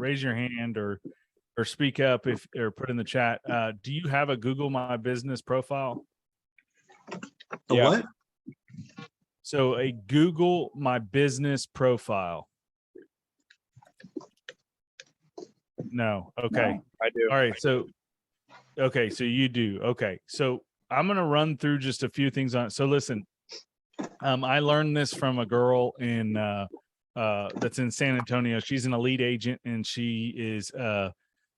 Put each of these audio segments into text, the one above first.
raise your hand or speak up or put in the chat. Do you have a Google My Business profile? What? So a Google My Business profile. No. Okay. No, I do. All right. So, okay. So you do. Okay. So I'm going to run through just a few things on it. So listen, I learned this from a girl that's in San Antonio. She's an elite agent, and she is,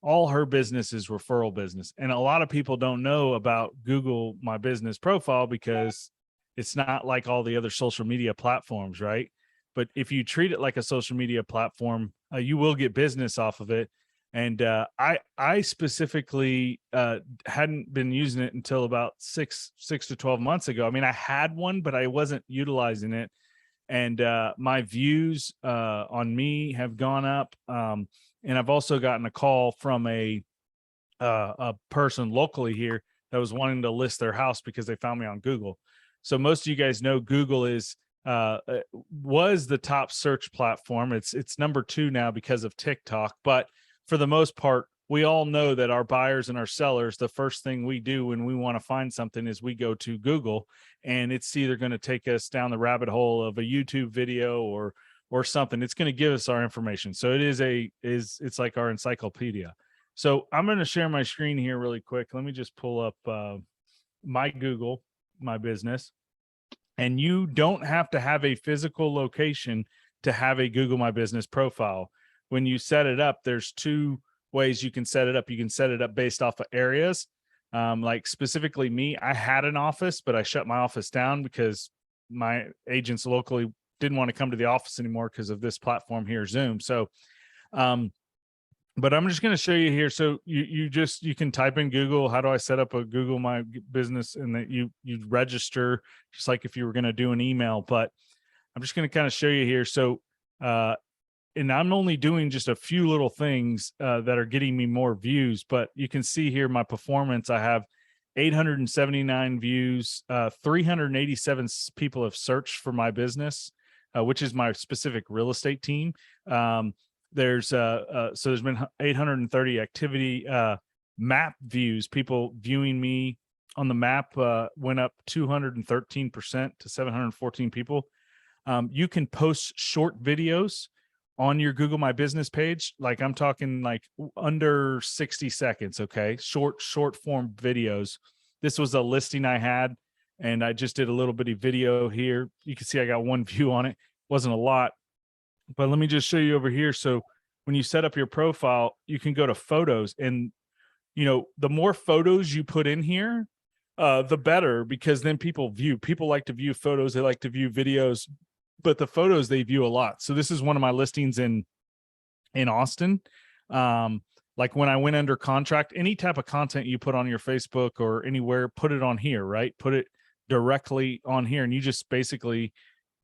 all her business is referral business. And a lot of people don't know about Google My Business profile because it's not like all the other social media platforms, right? But if you treat it like a social media platform, you will get business off of it. And I specifically hadn't been using it until about six to 12 months ago. I mean, I had one, but I wasn't utilizing it. And my views on me have gone up. And I've also gotten a call from a person locally here that was wanting to list their house because they found me on Google. So most of you guys know Google was the top search platform. It's number 2 now because of TikTok. But for the most part, we all know that our buyers and our sellers, the first thing we do when we want to find something is we go to Google, and it's either going to take us down the rabbit hole of a YouTube video or something. It's going to give us our information. So it's like our encyclopedia. So I'm going to share my screen here really quick. Let me just pull up my Google My Business. And you don't have to have a physical location to have a Google My Business profile. When you set it up, there's 2 ways you can set it up. You can set it up based off of areas. Like specifically me, I had an office, but I shut my office down because my agents locally didn't want to come to the office anymore because of this platform here, Zoom. So, but I'm just going to show you here. So you can type in Google, how do I set up a Google My Business, and that you register just like if you were going to do an email. But I'm just going to kind of show you here. So, and I'm only doing just a few little things that are getting me more views, but you can see here my performance. I have 879 views, 387 people have searched for my business, which is my specific real estate team. There's been 830 activity, map views, people viewing me on the map went up 213% to 714 people. You can post short videos on your Google My Business page. Like I'm talking like under 60 seconds. Okay. Short form videos. This was a listing I had, and I just did a little bitty video here. You can see I got 1 view on it. Wasn't a lot, but let me just show you over here. So when you set up your profile, you can go to photos, and the more photos you put in here, the better, because then people like to view photos. They like to view videos, but the photos they view a lot. So this is one of my listings in Austin. Like when I went under contract, any type of content you put on your Facebook or anywhere, put it on here, right? Put it directly on here, and you just basically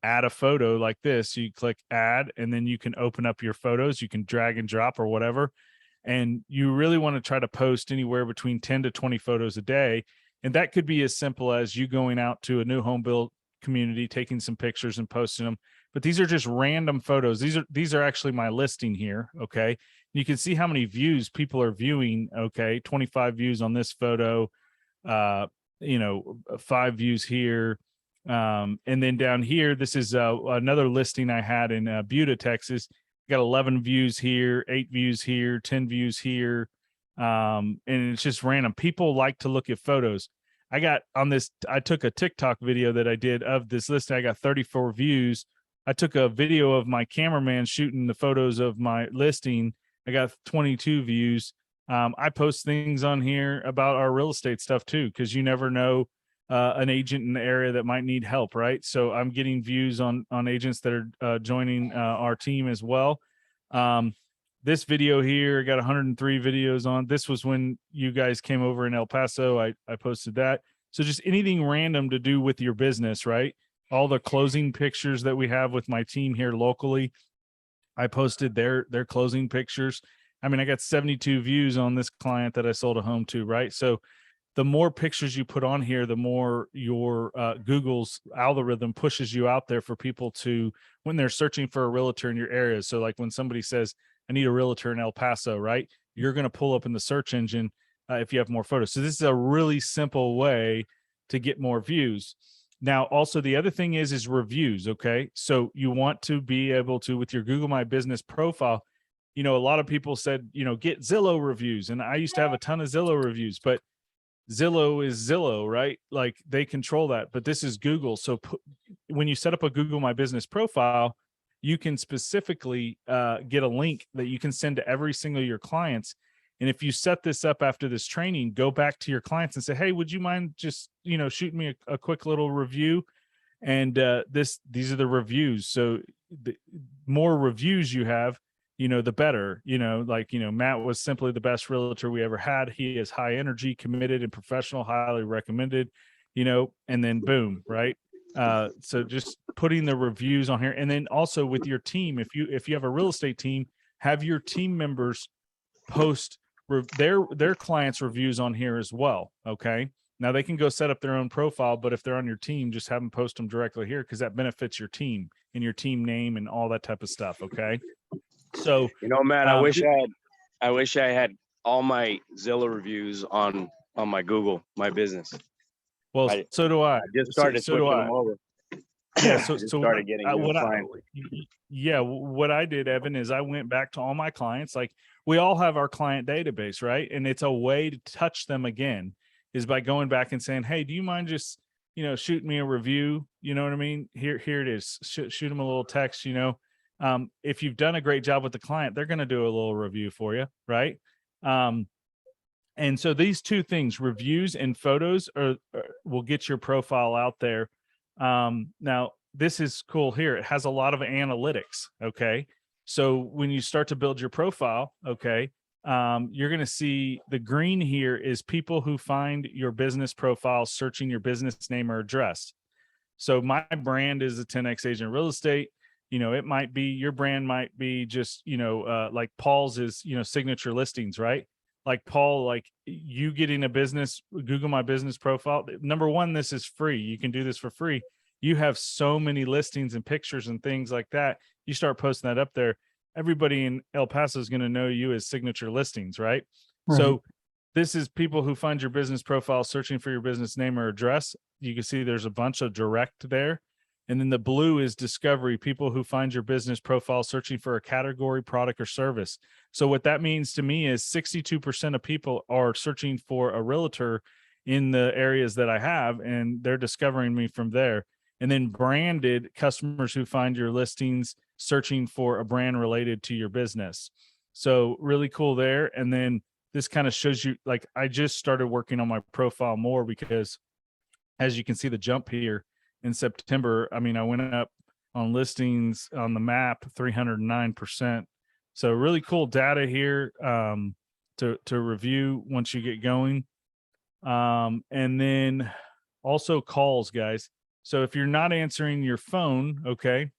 add a photo like this. You click add, and then you can open up your photos. You can drag and drop or whatever. And you really want to try to post anywhere between 10 to 20 photos a day. And that could be as simple as you going out to a new home build community, taking some pictures and posting them. But these are just random photos. These are actually my listing here. Okay. You can see how many views people are viewing. Okay. 25 views on this photo, 5 views here. And then down here, this is another listing I had in Buda, Texas. Got 11 views here, 8 views here, 10 views here. And it's just random. People like to look at photos. I took a TikTok video that I did of this listing. I got 34 views. I took a video of my cameraman shooting the photos of my listing. I got 22 views. I post things on here about our real estate stuff too, because you never know an agent in the area that might need help, right? So I'm getting views on agents that are joining our team as well. This video here, I got 103 videos on. This was when you guys came over in El Paso. I posted that. So just anything random to do with your business, right? All the closing pictures that we have with my team here locally, I posted their closing pictures. I mean, I got 72 views on this client that I sold a home to, right? So the more pictures you put on here, the more your Google's algorithm pushes you out there for people to, when they're searching for a realtor in your area. So like when somebody says, I need a realtor in El Paso, right? You're going to pull up in the search engine if you have more photos. So this is a really simple way to get more views. Now, also the other thing is reviews. Okay. So you want to be able to, with your Google My Business profile, a lot of people said, get Zillow reviews. And I used to have a ton of Zillow reviews, but Zillow is Zillow, right? Like they control that, but this is Google. So when you set up a Google My Business profile, you can specifically get a link that you can send to every single of your clients. And if you set this up after this training, go back to your clients and say, hey, would you mind just, shooting me a quick little review? And these are the reviews. So the more reviews you have, the better. Matt was simply the best realtor we ever had. He is high energy, committed, and professional, highly recommended, and then boom, right? So just putting the reviews on here. And then also with your team, if you have a real estate team, have your team members post their clients' reviews on here as well. Okay. Now they can go set up their own profile, but if they're on your team, just have them post them directly here because that benefits your team and your team name and all that type of stuff. Okay. So, Matt, I wish I had all my Zillow reviews on my Google My Business. well, so do I. I just started switching them over. Yeah. I So, just so started getting new clients. what I did, Evan, is I went back to all my clients. Like we all have our client database, right? And it's a way to touch them again is by going back and saying, hey, do you mind just, shooting me a review? You know what I mean? Here it is. Shoot them a little text, if you've done a great job with the client, they're going to do a little review for you. Right. And so these two things, reviews and photos will get your profile out there. Now this is cool here. It has a lot of analytics. Okay. So when you start to build your profile, okay, you're going to see the green here is people who find your business profile searching your business name or address. So my brand is a 10X agent real estate. It might be your brand might be just, like Paul's is, signature listings, right? Like Paul, like you getting a business, Google My Business profile. Number one, this is free. You can do this for free. You have so many listings and pictures and things like that. You start posting that up there. Everybody in El Paso is going to know you as signature listings, right? So this is people who find your business profile searching for your business name or address. You can see there's a bunch of direct there. And then the blue is discovery, people who find your business profile searching for a category, product, or service. So what that means to me is 62% of people are searching for a realtor in the areas that I have, and they're discovering me from there. And then branded customers who find your listings searching for a brand related to your business. So really cool there. And then this kind of shows you, like, I just started working on my profile more because as you can see the jump here in September, I mean, I went up on listings on the map 309%. So really cool data here to review once you get going. And then also calls, guys. So if you're not answering your phone, okay.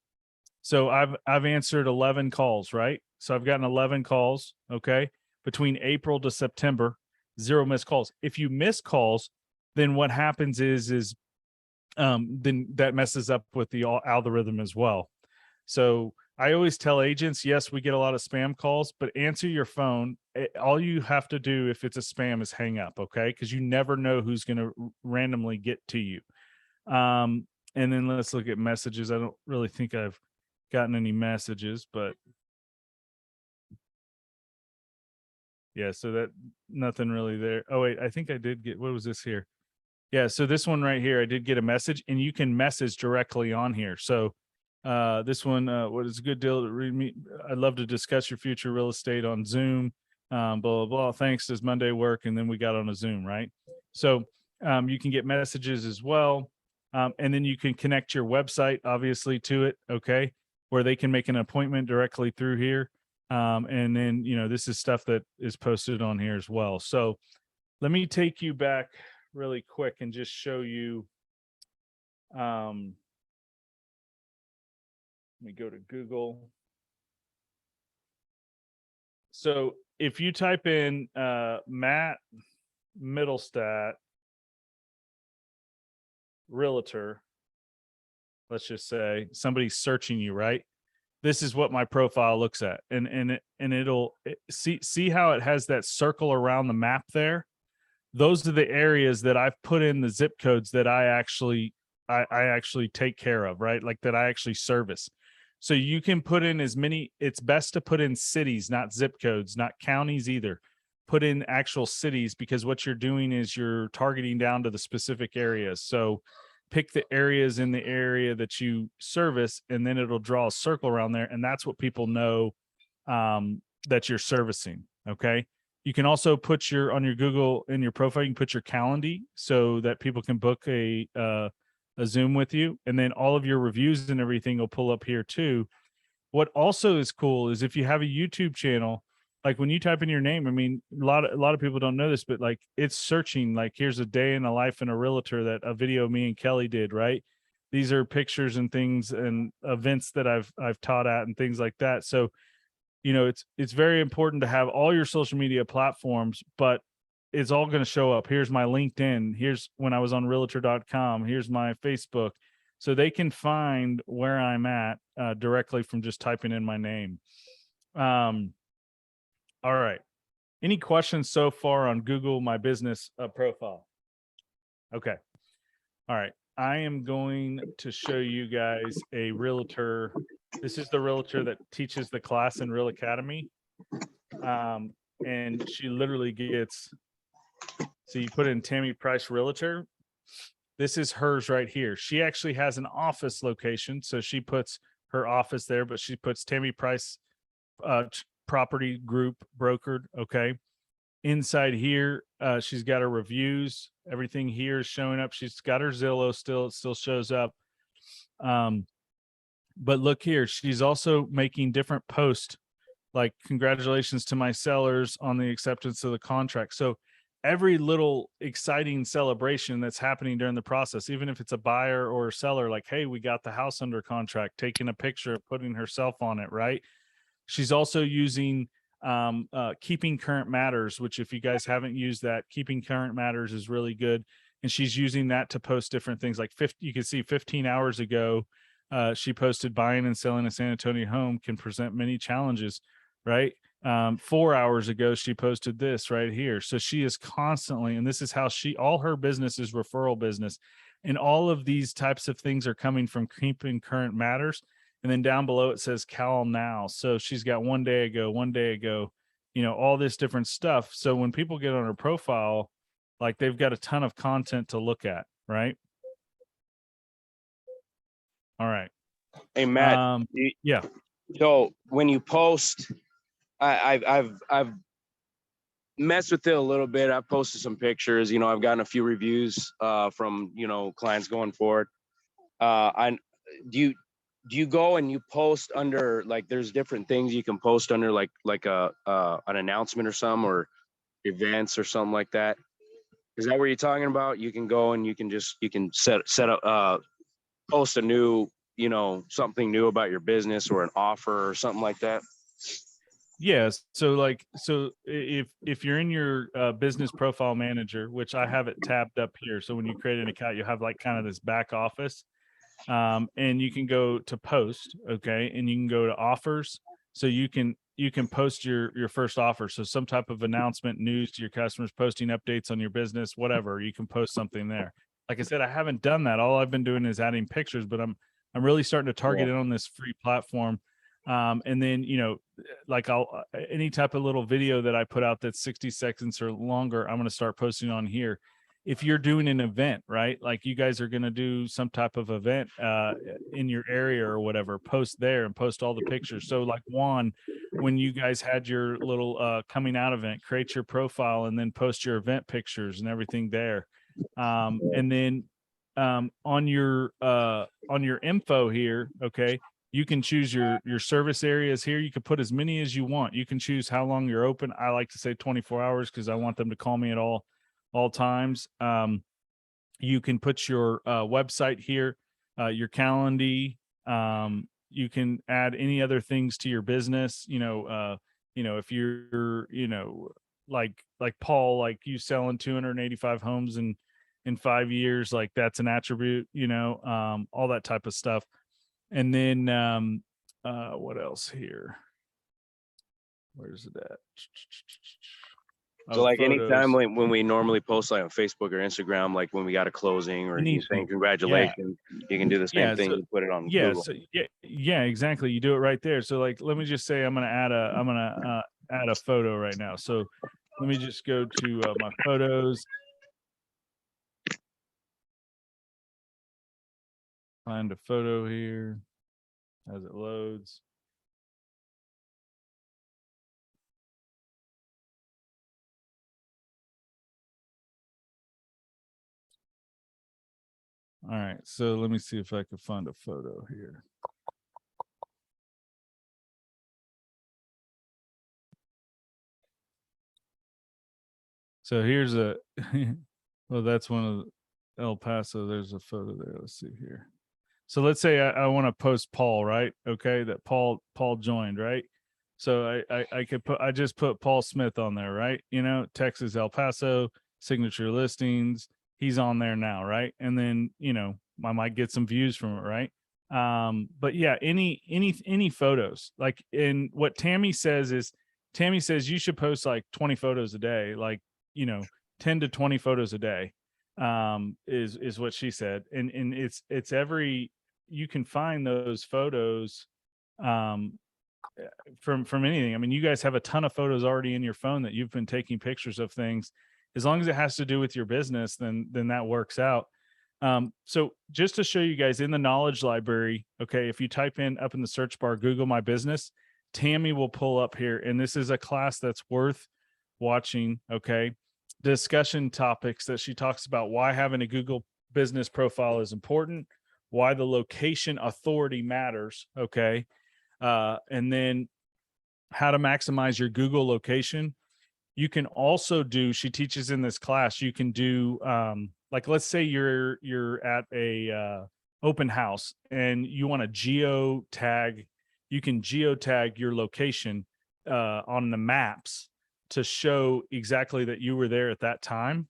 So I've answered 11 calls, right? So I've gotten 11 calls, okay, between April to September, 0 missed calls. If you miss calls, then what happens is then that messes up with the algorithm as well. So I always tell agents, yes, we get a lot of spam calls, but answer your phone. All you have to do if it's a spam is hang up, okay? Because you never know who's going to randomly get to you. And then let's look at messages. I don't really think I've gotten any messages, but yeah, so that nothing really there. Oh wait, I think I did get, what was this here? Yeah, so this one right here, I did get a message, and you can message directly on here. So this one, what is a good deal to read me? I'd love to discuss your future real estate on Zoom. Blah, blah, blah. Thanks. Does Monday work? And then we got on a Zoom, right? So you can get messages as well. And then you can connect your website, obviously, to it, okay, where they can make an appointment directly through here. And then, this is stuff that is posted on here as well. So let me take you back really quick and just show you. Let me go to Google. So if you type in Matt Middlestat realtor, let's just say somebody's searching you, right? this is what my profile looks at. It'll see how it has that circle around the map there. Those are the areas that I've put in the zip codes that I actually take care of, right? Like that I actually service. So you can put in as many, it's best to put in cities, not zip codes, not counties either. Put in actual cities, because what you're doing is you're targeting down to the specific areas. So pick the areas in the area that you service, and then it'll draw a circle around there. And that's what people know that you're servicing. Okay. You can also put on your Google, in your profile, you can put your calendar so that people can book a Zoom with you. And then all of your reviews and everything will pull up here too. What also is cool is if you have a YouTube channel, like when you type in your name, I mean, a lot of people don't know this, but like it's searching, like here's a day in the life in a realtor, that a video me and Kelly did, right? These are pictures and things and events that I've taught at and things like that. So, it's very important to have all your social media platforms, but it's all going to show up. Here's my LinkedIn. Here's when I was on realtor.com. Here's my Facebook. So they can find where I'm at directly from just typing in my name. All right. Any questions so far on Google My Business profile? Okay. All right. I am going to show you guys a realtor. This is the realtor that teaches the class in Real Academy. And she literally gets, so you put in Tammy Price Realtor. This is hers right here. She actually has an office location. So she puts her office there, but she puts Tammy Price Property Group brokered. Okay. Inside here, she's got her reviews. Everything here is showing up. She's got her Zillow still, it still shows up. But look here, she's also making different posts like congratulations to my sellers on the acceptance of the contract. So every little exciting celebration that's happening during the process, even if it's a buyer or a seller, like, hey, we got the house under contract, taking a picture, putting herself on it, right? She's also using Keeping Current Matters, which if you guys haven't used that, Keeping Current Matters is really good. And she's using that to post different things like you can see 15 hours ago, she posted buying and selling a San Antonio home can present many challenges, right? 4 hours ago, she posted this right here. So she is constantly, and this is how all her business is referral business. And all of these types of things are coming from Keeping Current Matters. And then down below it says Cal Now. So she's got one day ago, all this different stuff. So when people get on her profile, like they've got a ton of content to look at, right? All right. Hey, Matt. Yeah. So when you post, I've messed with it a little bit. I've posted some pictures. I've gotten a few reviews from clients going forward. Do you go and you post under, like, there's different things you can post under, like an announcement or something, or events or something like that? Is that what you're talking about? You can go and you can set up, post a new, something new about your business or an offer or something like that. Yes. So if you're in your business profile manager, which I have it tabbed up here. So when you create an account, you have like kind of this back office. And you can go to post, okay, and you can go to offers. So you can post your first offer. So some type of announcement, news to your customers, posting updates on your business, whatever. You can post something there. Like I said, I haven't done that. All I've been doing is adding pictures, but I'm really starting to target it on this free platform. And then like any type of little video that I put out that's 60 seconds or longer, I'm going to start posting on here. If you're doing an event, right? Like you guys are going to do some type of event in your area or whatever, post there and post all the pictures. So like Juan, when you guys had your little coming out event, create your profile and then post your event pictures and everything there. And then on your info here, okay, you can choose your service areas here. You can put as many as you want. You can choose how long you're open. I like to say 24 hours because I want them to call me at all times. You can put your website here, your calendar. You can add any other things to your business. If you're, like Paul, like you selling 285 homes in 5 years, like that's an attribute, all that type of stuff. And then What else here? Where's it at? So like anytime photos. when we normally post like on Facebook or Instagram, like when we got a closing or you saying congratulations, you can do the same thing. So, You put it on yeah, Google. so yeah, exactly. You do it right there. So like, let me just say, I'm gonna add a photo right now. So let me just go to my photos. Find a photo here as it loads. All right, so let me see if I can find a photo here. So here's a, well, that's one of El Paso. There's a photo there. Let's see here. So let's say I want to post Paul, right? Okay, that Paul joined, right? So I could put, I just put Paul Smith on there, right? You know, Texas, El Paso, signature listings. He's on there now, right? And then, you know, I might get some views from it, right? But yeah, any photos. Like, in what Tammy says is, Tammy says you should post like 20 photos a day, like, you know, 10 to 20 photos a day, is what she said. And it's every, you can find those photos um from anything. I mean, you guys have a ton of photos already in your phone that you've been taking pictures of things. As long as it has to do with your business, then that works out. So just to show you guys, in the knowledge library, okay, if you type in up in the search bar Google My Business, Tammy will pull up here, and this is a class that's worth watching. Okay, discussion topics that she talks about: why having a Google business profile is important, why the location authority matters, okay, and then how to maximize your Google location. You can also do, she teaches in this class, you can do, like, let's say you're at a open house and you want to geo tag, you can geotag your location on the maps to show exactly that you were there at that time,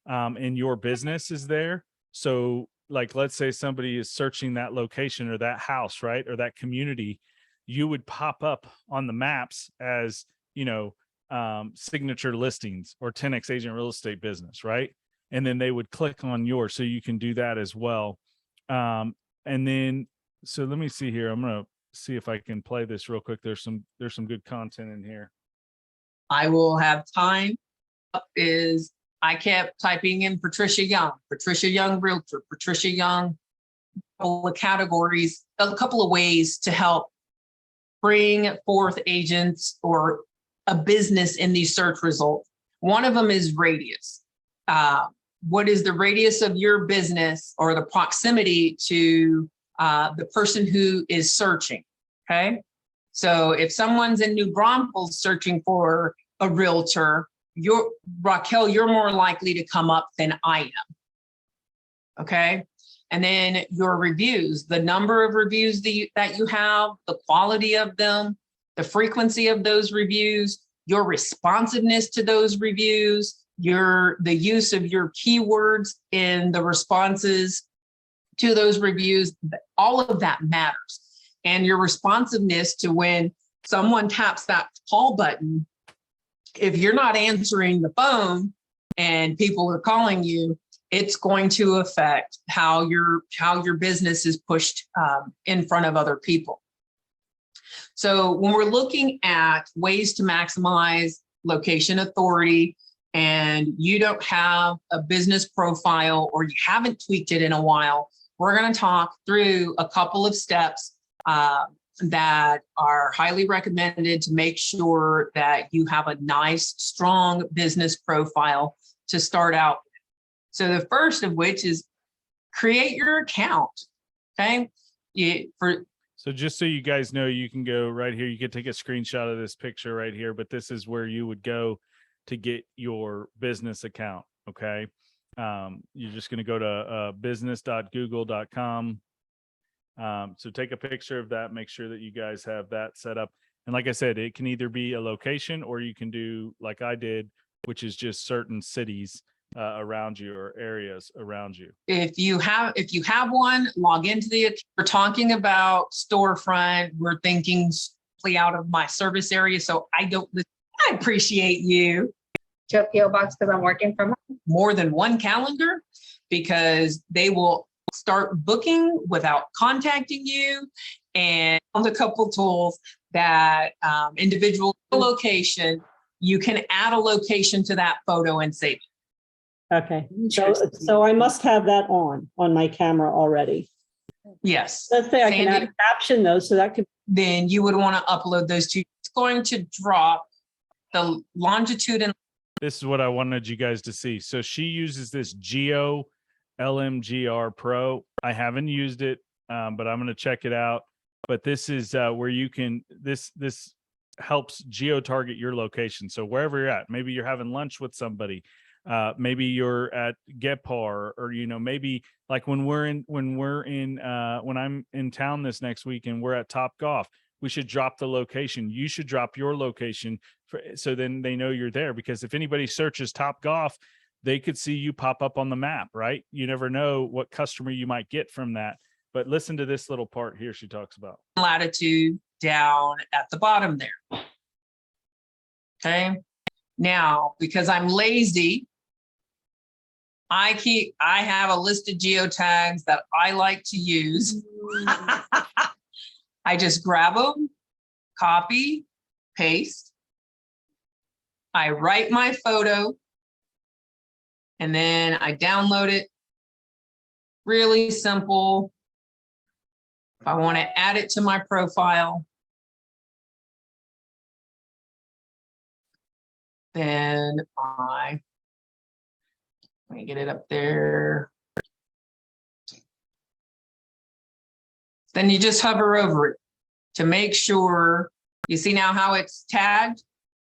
and your business is there. So like, let's say somebody is searching that location or that house, right, or that community, you would pop up on the maps as, you know, signature listings or 10x agent real estate business, right? And then they would click on yours. So you can do that as well. And then, so let me see here. I'm going to see if I can play this real quick. There's some good content in here. I will have time. Up is, I kept typing in Patricia Young Realtor, Patricia Young, a couple of categories, a couple of ways to help bring forth agents or a business in these search results. One of them is radius. What is the radius of your business or the proximity to the person who is searching? Okay. So if someone's in New Braunfels searching for a realtor, Raquel, you're more likely to come up than I am. Okay. And then your reviews, the number of reviews that you have, the quality of them, the frequency of those reviews, your responsiveness to those reviews, the use of your keywords in the responses to those reviews, all of that matters. And your responsiveness to when someone taps that call button, if you're not answering the phone and people are calling you, it's going to affect how your business is pushed in front of other people. So when we're looking at ways to maximize location authority and you don't have a business profile or you haven't tweaked it in a while, we're going to talk through a couple of steps that are highly recommended to make sure that you have a nice, strong business profile to start out with. So the first of which is create your account. Okay. So just so you guys know, you can go right here. You can take a screenshot of this picture right here, but this is where you would go to get your business account. Okay. You're just going to go to business.google.com. So take a picture of that, make sure that you guys have that set up. And like I said, it can either be a location or you can do like I did, which is just certain cities. around you or areas around you. If you have one, log into we're talking about storefront. We're thinking strictly out of my service area. So I appreciate you. To a PO box because I'm working from home. More than one calendar, because they will start booking without contacting you. And on the couple tools that individual location, you can add a location to that photo and save it. Okay, so I must have that on my camera already. Yes. Let's say I can add Sandy? a caption though, so that could, Then you would want to upload those two. It's going to drop the longitude and This is what I wanted you guys to see. So she uses this Geo LMGR Pro. I haven't used it, but I'm going to check it out. But this is where you can, this helps geo target your location. So wherever you're at, maybe you're having lunch with somebody, maybe you're at Gepar, or, you know, maybe like when I'm in town this next week and we're at Top Golf, we should drop the location. You should drop your location so then they know you're there, because if anybody searches Top Golf, they could see you pop up on the map, right? You never know what customer you might get from that. But listen to this little part here she talks about. latitude down at the bottom there. Okay. Now, because I'm lazy, I have a list of geotags that I like to use. I just grab them, copy, paste. I write my photo, and then I download it. Really simple. If I want to add it to my profile, then let me get it up there. Then you just hover over it to make sure. You see now how it's tagged?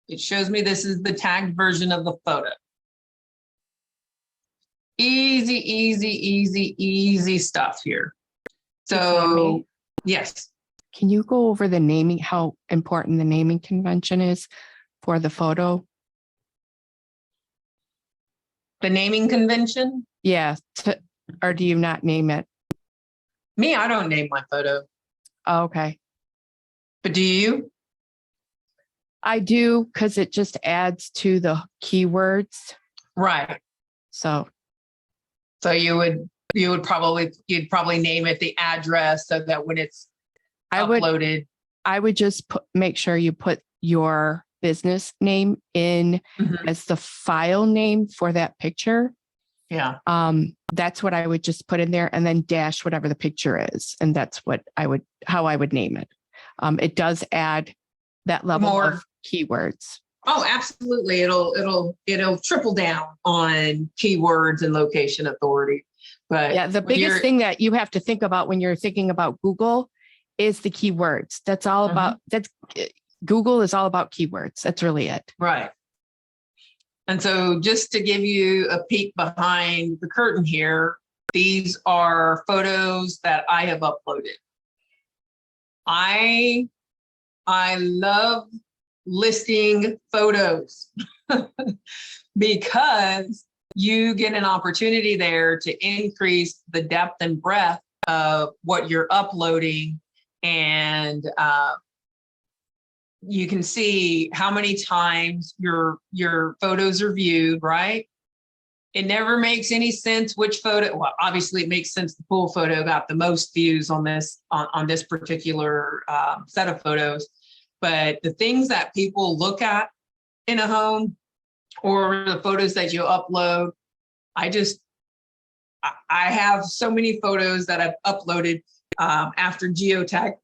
It shows me this is the tagged version of the photo. Easy, easy, easy, easy stuff here. So, yes. Can you go over the naming, how important the naming convention is for the photo? The naming convention? Yeah, or do you not name it? Me, I don't name my photo. Oh, okay. But do you? I do, because it just adds to the keywords. Right. So you'd probably name it the address so that when it's uploaded. I would just make sure you put your business name in as the file name for that picture. Yeah. That's what I would just put in there, and then dash whatever the picture is. And that's how I would name it. It does add that level of keywords. Oh, absolutely. It'll triple down on keywords and location authority. But yeah, the biggest thing that you have to think about when you're thinking about Google is the keywords. That's all about, Google is all about keywords. That's really it. Right. And so just to give you a peek behind the curtain here, these are photos that I have uploaded. I love listing photos because you get an opportunity there to increase the depth and breadth of what you're uploading, and you can see how many times your photos are viewed, right? It never makes any sense which photo. Well, obviously it makes sense the pool photo got the most views on this particular set of photos. But the things that people look at in a home or the photos that you upload, I have so many photos that I've uploaded after geotagging.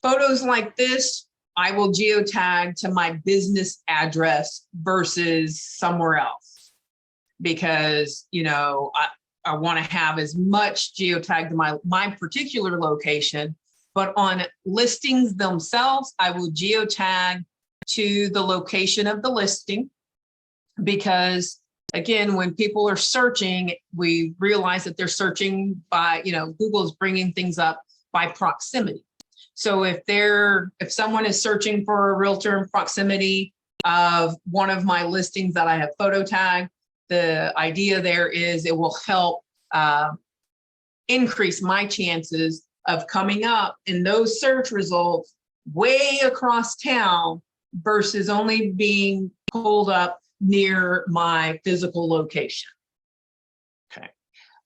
Photos like this, I will geotag to my business address versus somewhere else, because, you know, I want to have as much geotag to my particular location. But on listings themselves, I will geotag to the location of the listing, because again, when people are searching, we realize that they're searching by, Google is bringing things up by proximity. So if someone is searching for a realtor in proximity, of one of my listings that I have photo tagged. The idea there is it will help increase my chances of coming up in those search results way across town versus only being pulled up near my physical location. Okay.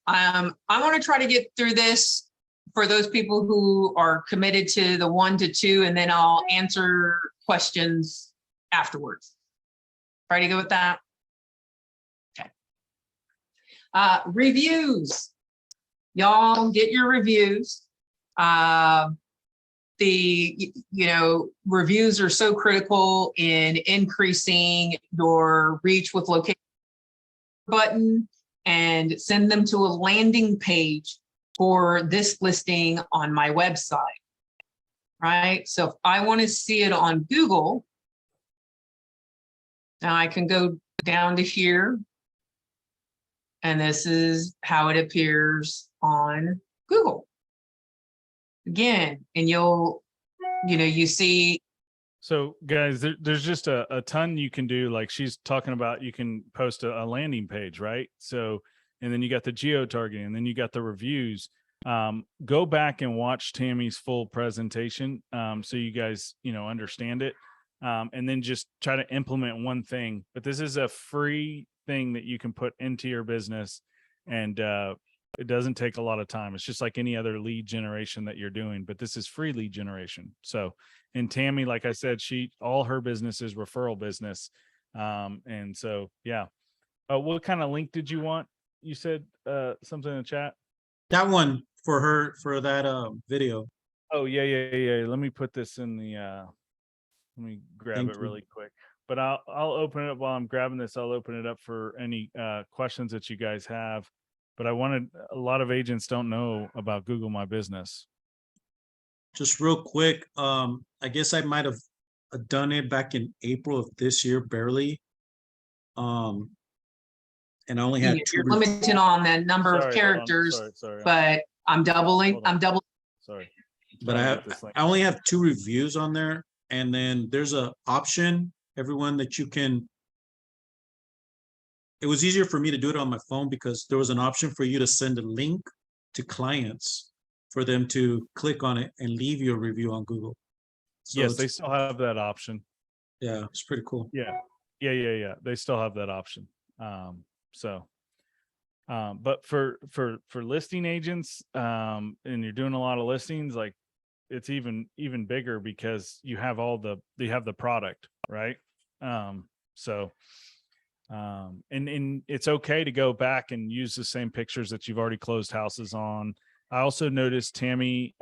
I want to try to get through this for those people who are committed to the 1 to 2, and then I'll answer questions afterwards. Try to go with that. Okay. Reviews. Y'all get your reviews. Reviews are so critical in increasing your reach with location button, and send them to a landing page for this listing on my website, right? So if I want to see it on Google, now I can go down to here, and this is how it appears on Google. Again, and you see. So guys, there's just a ton you can do. Like she's talking about, you can post a landing page, right? So, and then you got the geo-targeting, and then you got the reviews. Go back and watch Tammy's full presentation, so you guys, understand it. And then just try to implement one thing. But this is a free thing that you can put into your business, and it doesn't take a lot of time. It's just like any other lead generation that you're doing, but this is free lead generation. So, and Tammy, like I said, all her business is referral business. And so, yeah. What kind of link did you want? You said something in the chat. That one for that video. Oh, yeah. Let me put this in the, let me grab Thank it you. really quick. But I'll open it up while I'm grabbing this. I'll open it up for any questions that you guys have. But a lot of agents don't know about Google My Business. Just real quick, I guess I might have done it back in April of this year, barely. And I only had You're 2 limited on the number of Sorry, hold on. characters, Sorry. but I'm doubling. Hold on. I'm doubling. Sorry. but I only have 2 reviews on there, and then there's a option, everyone, that you can. It was easier for me to do it on my phone because there was an option for you to send a link to clients for them to click on it and leave your review on Google. So Yes, they still have that option. yeah, it's pretty cool. Yeah. They still have that option. But for listing agents, and you're doing a lot of listings, like it's even bigger because you have the product, right? And it's okay to go back and use the same pictures that you've already closed houses on. I also noticed Tammy,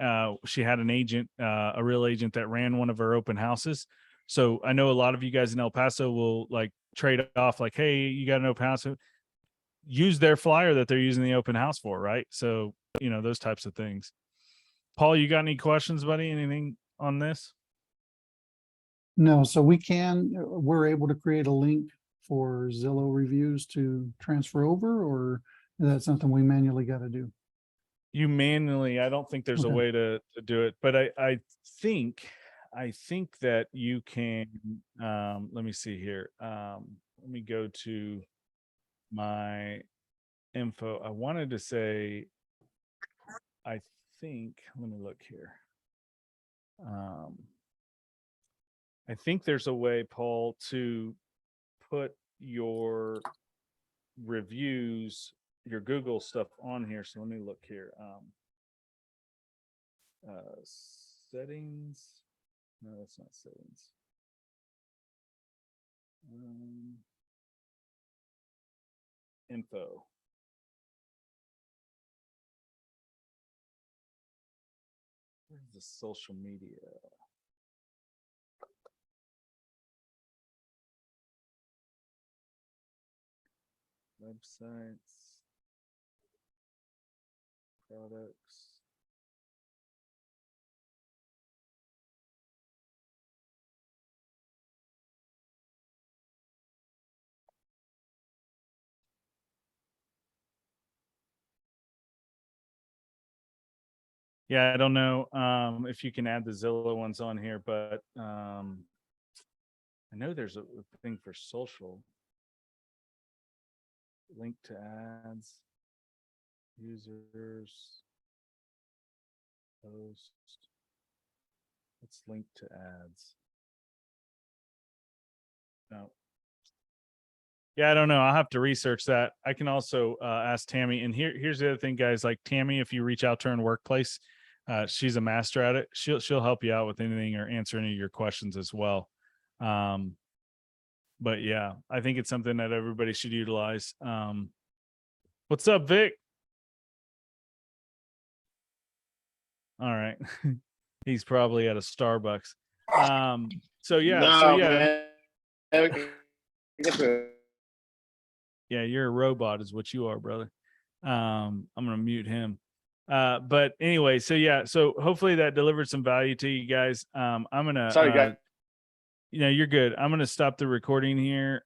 she had an agent, a real agent that ran one of her open houses. So I know a lot of you guys in El Paso will like trade off, like, hey, you got an open house, use their flyer that they're using the open house for, right? So, those types of things. Paul, you got any questions, buddy? Anything on this? No, so we're able to create a link for Zillow reviews to transfer over, or is that something we manually got to do? You manually, I don't think there's a Okay. way to do it, but I think that you can, let me see here. Let me go to my info. I wanted to say, I think, let me look here. I think there's a way, Paul, to put your reviews, your Google stuff on here. So let me look here. Settings. No, that's not settings. Info. Where's the social media? Websites. Products. Yeah, I don't know if you can add the Zillow ones on here, but I know there's a thing for social. Link to ads, users, post. Let's link to ads. No. Yeah, I don't know. I'll have to research that. I can also ask Tammy. And here's the other thing, guys. Like Tammy, if you reach out to her in workplace, she's a master at it. She'll help you out with anything or answer any of your questions as well. But yeah, I think it's something that everybody should utilize. What's up, Vic? All right. He's probably at a Starbucks. So yeah. Yeah, you're a robot is what you are, brother. I'm gonna mute him. But anyway, so yeah, so hopefully that delivered some value to you guys. I'm gonna Sorry, guys. you're good. I'm gonna stop the recording here.